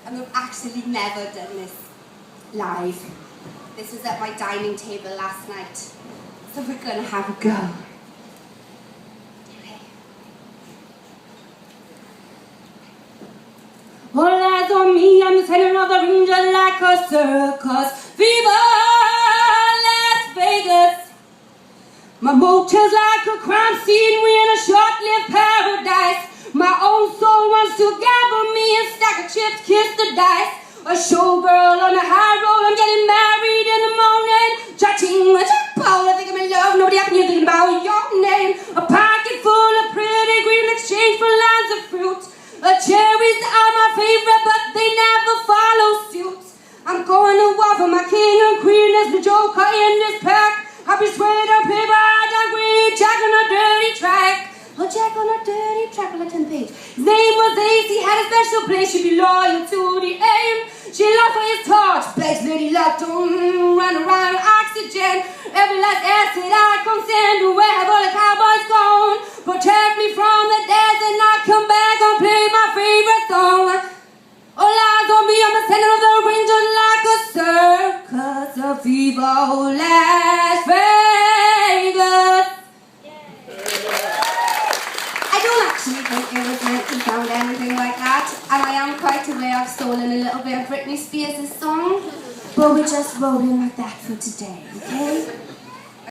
and we've actually never done this live. This was at my dining table last night, so we're gonna have a go. Okay. All eyes on me, I'm the center of the ring just like a circus. Viva Las Vegas! My motel's like a crime scene, we're in a short-lived paradise. My own soul wants to gather me and stack of chips, kiss the dice. A showgirl on a high road, I'm getting married in the morning. Cha-ching, cha-pow, I think I'm in love, nobody up here thinking about your name. A pocket full of pretty green in exchange for lines of fruit. Cherries are my favorite, but they never follow suit. I'm going to war for my king and queen as the joker in this pack. I'll be swayed up here by the green, Jack on a dirty track. Oh, Jack on a dirty track, on the 10th page. His name was Ace, he had a special place. She'd be loyal to the aim. She loved for his torch, Blake's lady loved to run around oxygen. Every last acid I consent to where have all the cowboys gone. Protect me from the desert and I come back and play my favorite song. All eyes on me, I'm the center of the ring just like a circus of Viva Las Vegas. I don't actually think it was meant to sound anything like that, and I am quite aware I've stolen a little bit of Britney Spears' song, but we just wrote it like that for today, okay?